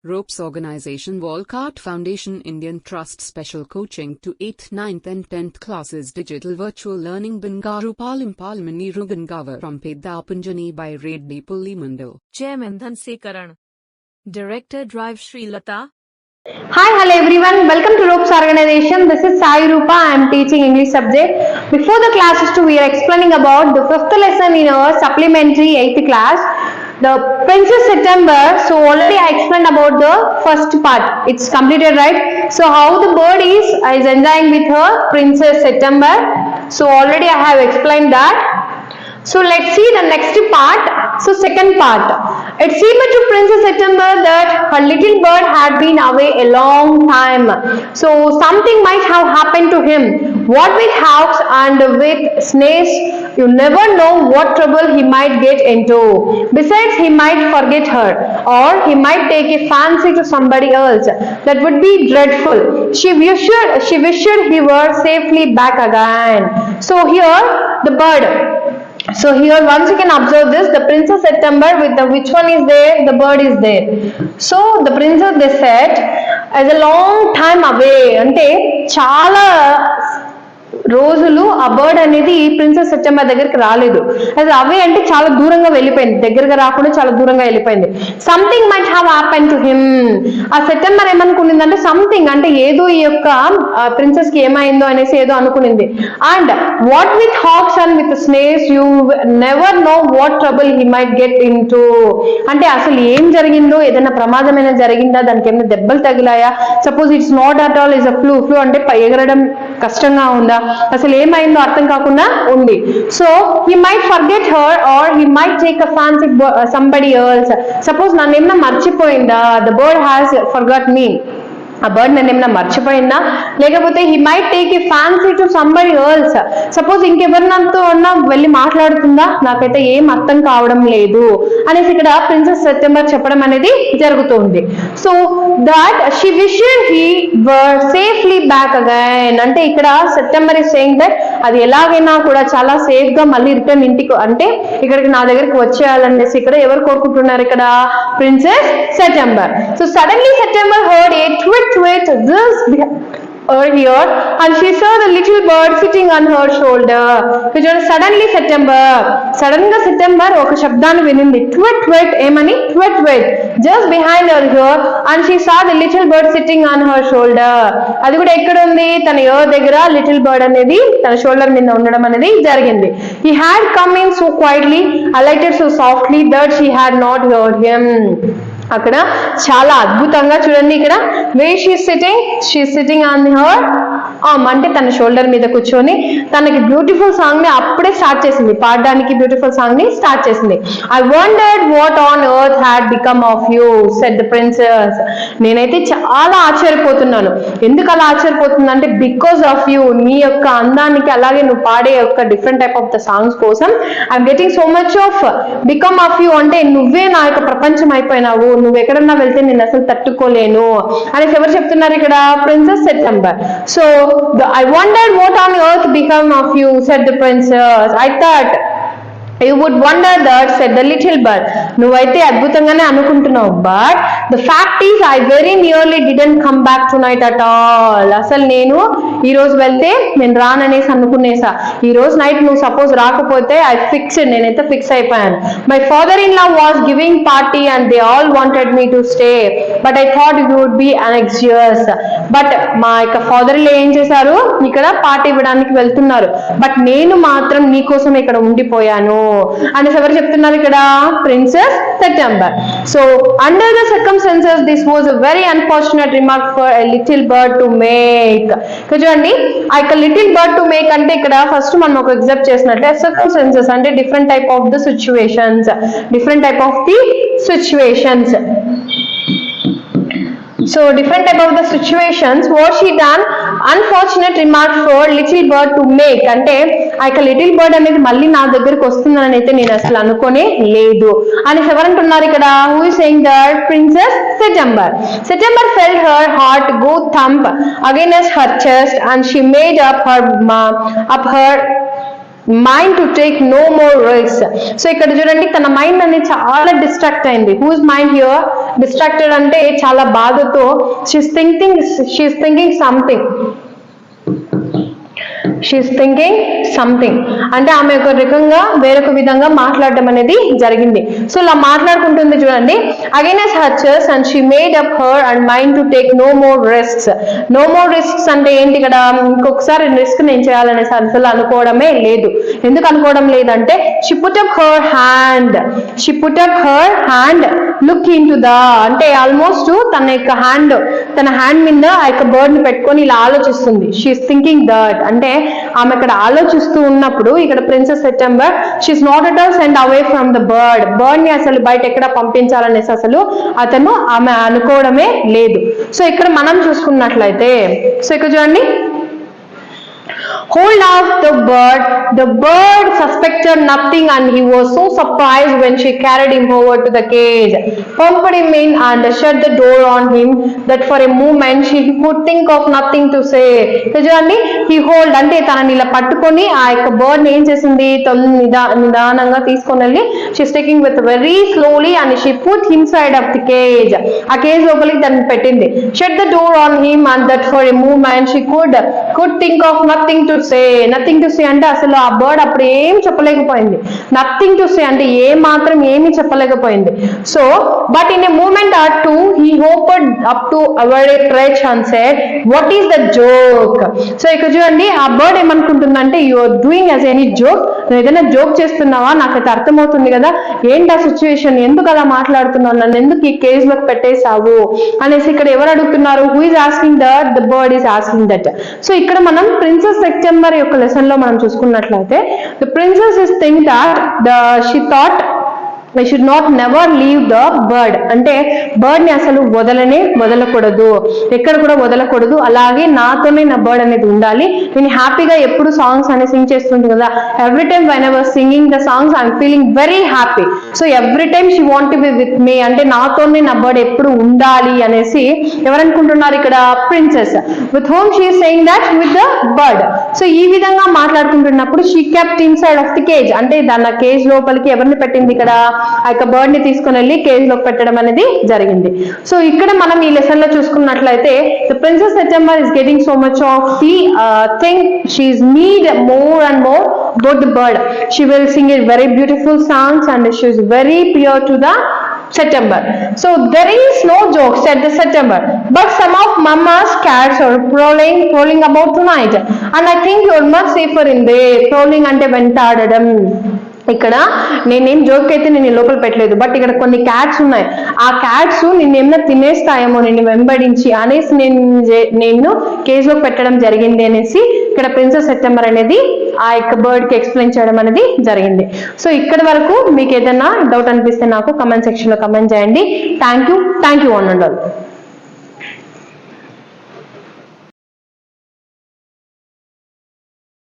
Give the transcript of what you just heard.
Ropes Organization Walcott Foundation Indian Trust Special Coaching to 8th, 9th and 10th Classes Digital Virtual Learning Bangaru Palimani Rugangavar from Pedapunjani by Reddy Pullimandal. Chairman Dhanasekaran. Director Drive Sri Lata. Hi, hello everyone. Welcome to Ropes Organization. This is Sai Rupa. I am teaching English subject. Before the classes 2, we are explaining about the 5th lesson in our supplementary 8th class. The Princess September. So already I explained about the first part. It's completed, right? So how the bird is enjoying with her Princess September. So already I have explained that. So let's see the next part. So second part. It seemed to Princess September that her little bird had been away a long time. So something might have happened to him. What with hawks and with snails, you never know what trouble he might get into. Besides, he might forget her, or he might take a fancy to somebody else. That would be dreadful. She wished he were safely back again. So here the bird. So here once you can observe this, the Princess September with the which one is there? The bird is there. So the princess, they said, as a long time away, ante chala రోజులు ఆ bird అనేది princess September దగ్గరికి రాలేదు. అది అవే అంటే చాలా దూరంగా వెళ్ళిపోయింది, దగ్గరగా రాకుండా చాలా దూరంగా వెళ్ళిపోయింది. Something might have happen to him. ఆ సెప్టెంబర్ ఏమనుకునిందంటే సంథింగ్ అంటే ఏదో ఈ యొక్క ప్రిన్సెస్ కి ఏమైందో అనేసి ఏదో అనుకునింది. And what with hawks and with snakes you never know what trouble he might get into. అంటే అసలు ఏం జరిగిందో, ఏదైనా ప్రమాదమైనా జరిగిందా, దానికి ఏమైనా దెబ్బలు తగిలాయా, suppose it's not at all is a flu అంటే ఎగరడం కష్టంగా ఉందా, అసలు ఏమైందో అర్థం కాకుండా ఉంది. So he might forget her or he might take a fancy somebody else. Suppose నన్ను ఏమన్నా మర్చిపోయిందా, the bird has forgot me, ఆ బర్డ్ నన్ను ఏమన్నా మర్చిపోయిందా, లేకపోతే he might take a fancy to somebody else. Suppose ఇంకెవరినంతో అన్నా వెళ్ళి మాట్లాడుతుందా, నాకైతే ఏం అర్థం కావడం లేదు అనేసి ఇక్కడ ప్రిన్సెస్ సెప్టెంబర్ చెప్పడం అనేది జరుగుతుంది. So that she wished he were safely back again. అంటే ఇక్కడ సెప్టెంబర్ ఇస్ సేయింగ్ దట్ అది ఎలాగైనా కూడా చాలా సేఫ్ గా మళ్ళీ రిటర్న్ ఇంటికి అంటే ఇక్కడికి నా దగ్గరికి వచ్చేయాలనేసి ఇక్కడ ఎవరు కోరుకుంటున్నారు, ఇక్కడ princess September. So suddenly September heard a tweet this here and she saw the little bird sitting on her shoulder. Suddenly sudden గా సెప్టెంబర్ ఒక శబ్దాన్ని వినింది. ట్విట్ ట్విట్ ఏమని, tweet tweet just behind her here and she saw the little bird sitting on her shoulder. అది కూడా ఎక్కడ ఉంది, తన air దగ్గర లిటిల్ బర్డ్ అనేది తన షోల్డర్ మీద ఉండడం అనేది జరిగింది. He had come in so quietly, alighted so softly that she had not heard him. అక్కడ చాలా అద్భుతంగా చూడండి, ఇక్కడ where she is sitting on her arm అంటే తన షోల్డర్ మీద కూర్చొని తనకి బ్యూటిఫుల్ సాంగ్ ని అప్పుడే స్టార్ట్ చేసింది, పాడడానికి బ్యూటిఫుల్ సాంగ్ ని స్టార్ట్ చేసింది. I wondered what on earth had become of you, said the princess. నేనైతే చాలా ఆశ్చర్యపోతున్నాను. ఎందుకు అలా ఆశ్చర్యపోతుంది అంటే బికాస్ ఆఫ్ యూ, నీ యొక్క అందానికి అలాగే నువ్వు పాడే యొక్క different type of the songs కోసం I'm getting so much of become of you అంటే నువ్వే నా యొక్క ప్రపంచం అయిపోయినావు, నువ్వు ఎక్కడన్నా వెళ్తే నేను అసలు తట్టుకోలేను అనేసి ఎవరు చెప్తున్నారు ఇక్కడ, princess September. So I wondered what on earth became of you, said the princess. I thought you would wonder that, said the little bird. నువ్వైతే అద్భుతంగానే అనుకుంటున్నావు, but the fact is I very nearly didn't come back to night at all. అసలు నేను ఈ రోజు వెళ్తే నేను రాననేసి అనుకునేసా. ఈ రోజు నైట్ నువ్వు సపోజ్ రాకపోతే ఐ ఫిక్స్డ్, నేనైతే ఫిక్స్ అయిపోయాను. My father in law was giving party and they all wanted me to stay but I thought you would be anxious. But మా యొక్క ఫాదర్ లో ఏం చేశారు, ఇక్కడ పార్టీ ఇవ్వడానికి వెళ్తున్నారు, బట్ నేను మాత్రం నీ కోసం ఇక్కడ ఉండిపోయాను అనేసి ఎవరు చెప్తున్నారు ఇక్కడ, princess September. So under the circumstances this was a very unfortunate remark for a little bird to make. చూడండి ఆ యొక్క లిటిల్ బర్డ్ టు మేక్ అంటే ఇక్కడ ఫస్ట్ మనం ఒక ఎగ్జాంపుల్ చేసినట్లే సర్కమ్స్టాన్సెస్ అంటే different type of the situations, different type of the situations. So different type of the situations, what she done unfortunate remark for little bird to make అంటే ఆ యొక్క little bird అనేది మళ్ళీ నా దగ్గరికి వస్తుందని అయితే నేను అసలు అనుకోనే లేదు అని ఎవరంటున్నారు ఇక్కడ, who is saying that princess September felt her heart go thump against her chest and she made up her mind to take no more risk. So ఇక్కడ చూడండి తన మైండ్ అనేది చాలా డిస్ట్రాక్ట్ అయింది. హూజ్ మైండ్ హియర్ డిస్ట్రాక్టెడ్ అంటే చాలా బాధతో she's thinking something అంటే ఆమె ఒక రకంగా వేరొక విధంగా మాట్లాడడం అనేది జరిగింది. సో ఇలా మాట్లాడుకుంటుంది చూడండి. అగైనెస్ట్ హర్చర్స్ and she made up her and mind to take no more risks. No more risks అంటే ఏంటి? ఇక్కడ ఇంకొకసారి రిస్క్ నేను చేయాలనేసి అసలు అనుకోవడమే లేదు. ఎందుకు అనుకోవడం లేదంటే she put up her hand look in to the అంటే ఆల్మోస్ట్ తన హ్యాండ్ మీద ఆ యొక్క బర్డ్ ని పెట్టుకొని ఇలా ఆలోచిస్తుంది. షీఈస్ థింకింగ్ దట్ అంటే ఆమె ఇక్కడ ఆలోచిస్తూ ఉన్నప్పుడు ఇక్కడ princess September she is not at all send away from the bird ని అసలు బయట ఎక్కడ పంపించాలనేసి అసలు ఆమె అనుకోవడమే లేదు. సో ఇక్కడ మనం చూసుకున్నట్లయితే సో ఇక్కడ చూడండి, hold off the bird. The bird suspected nothing and he was so surprised when she carried him over to the cage, pumped him in and shut the door on him that for a moment she could think of nothing to say. చూడండి, he hold అంటే తనని ఇలా పట్టుకొని ఆ యొక్క bird ని ఏం చేసింది, నిదానంగా తీసుకొని వెళ్ళి she's taking with very slowly and she put inside of the cage. ఆ కేజ్ లోపలికి దాన్ని పెట్టింది. shut the door on him and that for a moment she could think of nothing to say అంటే అసలు ఆ బర్డ్ అప్పుడు ఏం చెప్పలేకపోయింది. Nothing to say అంటే ఏమీ చెప్పలేకపోయింది. So but in a moment or two he hopped up to our a ట్రెచ్ and said what is the joke. So ఇక్కడ చూడండి, ఆ బర్డ్ ఏమనుకుంటుందంటే you are doing as any joke, నువ్వు ఏదైనా జోక్ చేస్తున్నావా, నాకు అయితే అర్థమవుతుంది కదా, ఏంటి ఆ సిచ్యువేషన్, ఎందుకు అలా మాట్లాడుతున్నావు, నన్ను ఎందుకు ఈ కేజ్ లోకి పెట్టేశావు అనేసి ఇక్కడ ఎవరు అడుగుతున్నారు, who is asking that, the bird is asking that. So ఇక్కడ మనం ప్రిన్సెస్ సెప్టెంబర్ యొక్క లెసన్ లో మనం చూసుకున్నట్లయితే the princess is think that she thought we should not never leave the bird అంటే బర్డ్ ని అసలు వదలకూడదు, ఎక్కడ కూడా వదలకూడదు, అలాగే నాతోనే నా బర్డ్ అనేది ఉండాలి. నేను హ్యాపీగా ఎప్పుడు సాంగ్స్ అనేది సింగ్ చేస్తుంది కదా, every time when I was singing the songs I'm feeling very happy. So every time she want to be with me అంటే నాతోనే నా బర్డ్ ఎప్పుడు ఉండాలి అనేసి ఎవరనుకుంటున్నారు ఇక్కడ, princess. With home she is saying that with the bird. So ఈ విధంగా మాట్లాడుకుంటున్నప్పుడు she kept inside of the cage అంటే దాని కేజ్ లోపలికి ఎవరిని పెట్టింది, ఇక్కడ ఆ యొక్క బర్డ్ ని తీసుకుని వెళ్ళి కేజ్ లో పెట్టడం అనేది జరిగింది. సో ఇక్కడ మనం ఈ లెసన్ లో చూసుకున్నట్లయితే the princess September is getting so much of the thing, she is need more and more about the bird. She will sing it very beautiful songs and she is very pure to the September. So there is no joke, said the September, but some of mama's cats are prowling about tonight and I think you are much safer in there. Prowling అంటే వెంటాడడం. ఇక్కడ నేనేం joke అయితే నేను లోపల పెట్టలేదు, but ఇక్కడ కొన్ని cats ఉన్నాయి, ఆ క్యాట్స్ నిన్నేమన్నా తినేస్తాయేమో నిన్ను వెంబడించి అనేసి నేను కేజ్ లో పెట్టడం జరిగింది అనేసి ఇక్కడ ప్రిన్సెస్ సెప్టెంబర్ అనేది ఆ యొక్క బర్డ్ కి ఎక్స్ప్లెయిన్ చేయడం అనేది జరిగింది. సో ఇక్కడ వరకు మీకు ఏదైనా డౌట్ అనిపిస్తే నాకు కమెంట్ సెక్షన్ లో కమెంట్ చేయండి. Thank you one and all.